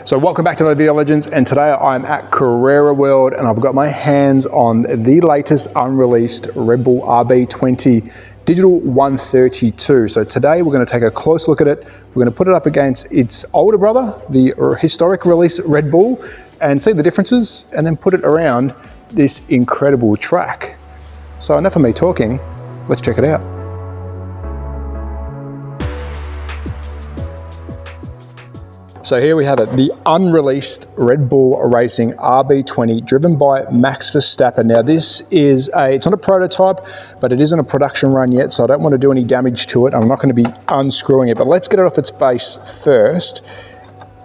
So welcome back to another Video Legends, and today I'm at Carrera World and I've got my hands on the latest unreleased Red Bull RB20 Digital 132. So today we're going to take a close look at it. We're going to put it up against its older brother, the historic release Red Bull, and see the differences, and then put it around this incredible track. So enough of me talking, let's check it out. So here we have it, the unreleased Red Bull Racing RB20 driven by Max Verstappen. Now this is it's not a prototype, but it isn't a production run yet, so I don't want to do any damage to it. I'm not going to be unscrewing it, but let's get it off its base first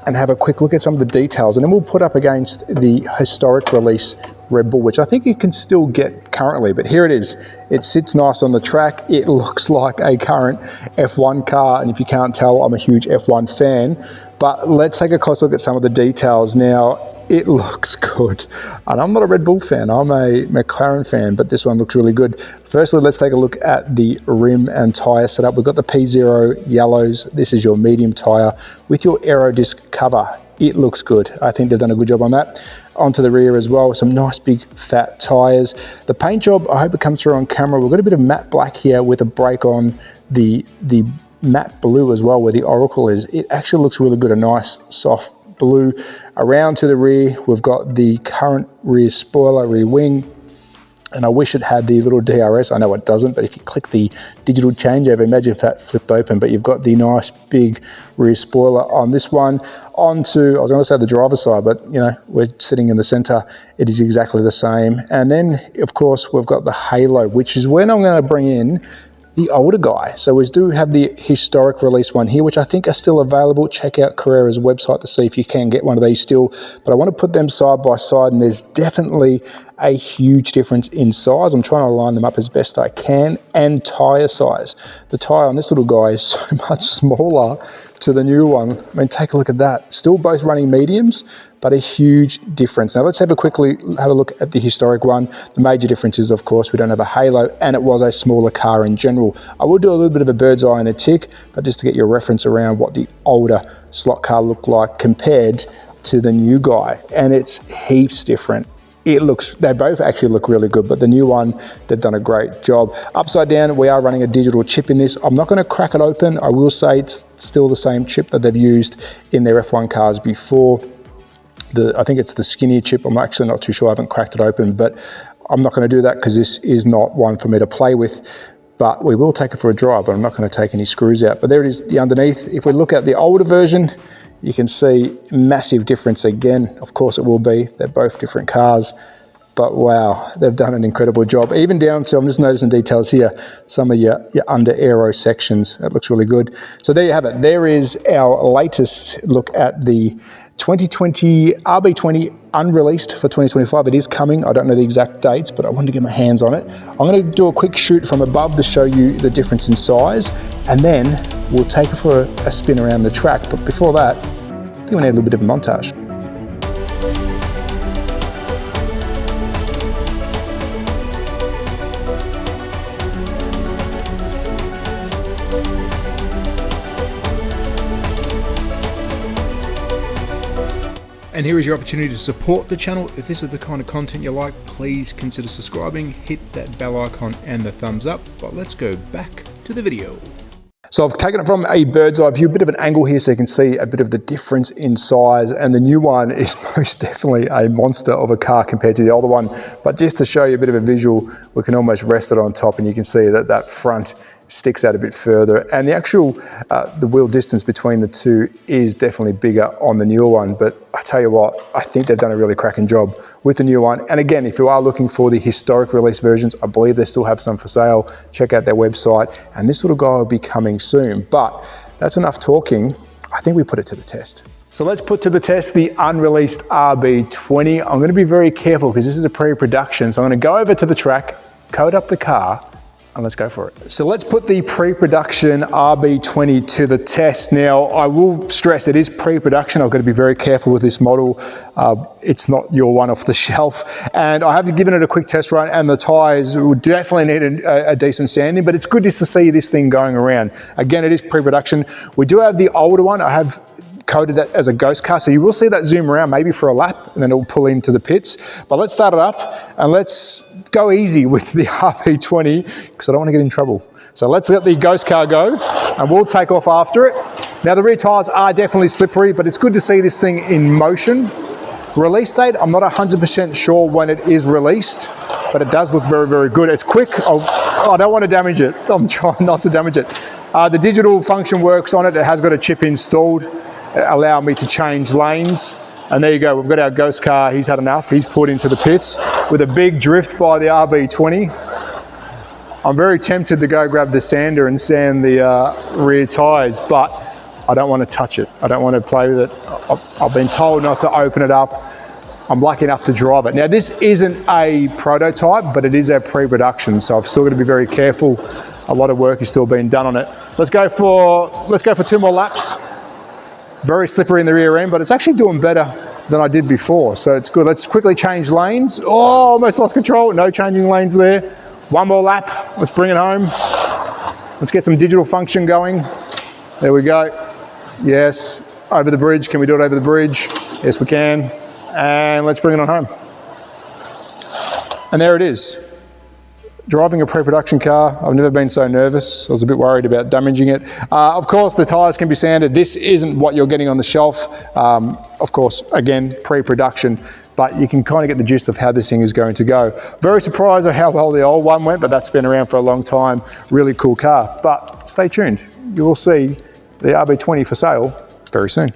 and have a quick look at some of the details, and then we'll put up against the historic release Red Bull, which I think you can still get currently, but here it is. It sits nice on the track. It looks like a current F1 car, and if you can't tell, I'm a huge F1 fan. But let's take a close look at some of the details. Now, it looks good. And I'm not a Red Bull fan, I'm a McLaren fan, but this one looks really good. Firstly, let's take a look at the rim and tyre setup. We've got the P0 yellows. This is your medium tyre with your aero disc cover. It looks good. I think they've done a good job on that. Onto the rear as well, some nice big fat tyres. The paint job, I hope it comes through on camera. We've got a bit of matte black here with a break on the matte blue as well, where the Oracle is. It actually looks really good, a nice soft blue. Around to the rear, we've got the current rear spoiler, rear wing, and I wish it had the little DRS. I know it doesn't, but if you click the digital changeover, imagine if that flipped open, but you've got the nice big rear spoiler on this one. Onto, I was going to say the driver's side, but you know, we're sitting in the center. It is exactly the same. And then of course, we've got the halo, which is when I'm going to bring in the older guy. So we do have the historic release one here, which I think are still available. Check out Carrera's website to see if you can get one of these still. But I want to put them side by side, and there's definitely a huge difference in size. I'm trying to line them up as best I can, and tyre size. The tyre on this little guy is so much smaller to the new one. I mean, take a look at that. Still both running mediums, but a huge difference. Now let's have a look at the historic one. The major difference is, of course, we don't have a halo, and it was a smaller car in general. I will do a little bit of a bird's eye and a tick, but just to get your reference around what the older slot car looked like compared to the new guy, and it's heaps different. They both actually look really good, but the new one, they've done a great job. Upside down, we are running a digital chip in this. I'm not going to crack it open. I will say it's still the same chip that they've used in their F1 cars before. I think it's the skinnier chip. I'm actually not too sure. I haven't cracked it open, but I'm not going to do that because this is not one for me to play with. But we will take it for a drive, but I'm not going to take any screws out. But there it is, the underneath. If we look at the older version, you can see massive difference again. Of course it will be, they're both different cars, but wow, they've done an incredible job. Even down to, I'm just noticing details here, some of your under aero sections. That looks really good. So there you have it. There is our latest look at the 2020 RB20 unreleased for 2025. It is coming. I don't know the exact dates, but I wanted to get my hands on it. I'm going to do a quick shoot from above to show you the difference in size, and then we'll take it for a spin around the track. But before that, I think we need a little bit of a montage. And here is your opportunity to support the channel. If this is the kind of content you like, please consider subscribing, hit that bell icon and the thumbs up. But let's go back to the video. So I've taken it from a bird's eye view, a bit of an angle here so you can see a bit of the difference in size, and the new one is most definitely a monster of a car compared to the older one. But just to show you a bit of a visual, we can almost rest it on top, and you can see that that front sticks out a bit further, and the actual the wheel distance between the two is definitely bigger on the newer one. But I tell you what, I think they've done a really cracking job with the new one. And again, if you are looking for the historic release versions, I believe they still have some for sale. Check out their website, and this little guy will be coming soon. But that's enough talking. I think we put it to the test. So let's put to the test the unreleased RB20. I'm going to be very careful because this is a pre-production, so I'm going to go over to the track, code up the car, and let's go for it. So let's put the pre-production RB20 to the test. Now, I will stress it is pre-production. I've got to be very careful with this model. It's not your one off the shelf. And I have given it a quick test run, and the tyres will definitely need a decent sanding, but it's good just to see this thing going around. Again, it is pre-production. We do have the older one. I have coded that as a ghost car. So you will see that zoom around maybe for a lap and then it'll pull into the pits. But let's start it up and let's go easy with the RB20 because I don't want to get in trouble. So let's let the ghost car go and we'll take off after it. Now the rear tyres are definitely slippery, but it's good to see this thing in motion. Release date, I'm not 100% sure when it is released, but it does look very, very good. It's quick. I don't want to damage it. I'm trying not to damage it. The digital function works on it. It has got a chip installed, allowing me to change lanes. And there you go, we've got our ghost car. He's had enough. He's put into the pits with a big drift by the RB20. I'm very tempted to go grab the sander and sand the rear tyres, but I don't want to touch it. I don't want to play with it. I've been told not to open it up. I'm lucky enough to drive it. Now this isn't a prototype, but it is a pre-production, so I've still got to be very careful. A lot of work is still being done on it. Let's go for 2 more laps. Very slippery in the rear end, but it's actually doing better than I did before, so it's good. Let's quickly change lanes. Oh, almost lost control. No changing lanes there. 1 more lap. Let's bring it home. Let's get some digital function going. There we go. Yes, over the bridge. Can we do it over the bridge? Yes, we can. And let's bring it on home. And there it is. Driving a pre-production car, I've never been so nervous. I was a bit worried about damaging it. Of course, the tyres can be sanded. This isn't what you're getting on the shelf. Of course, again, pre-production, but you can kind of get the gist of how this thing is going to go. Very surprised at how well the old one went, but that's been around for a long time. Really cool car, but stay tuned. You will see the RB20 for sale very soon.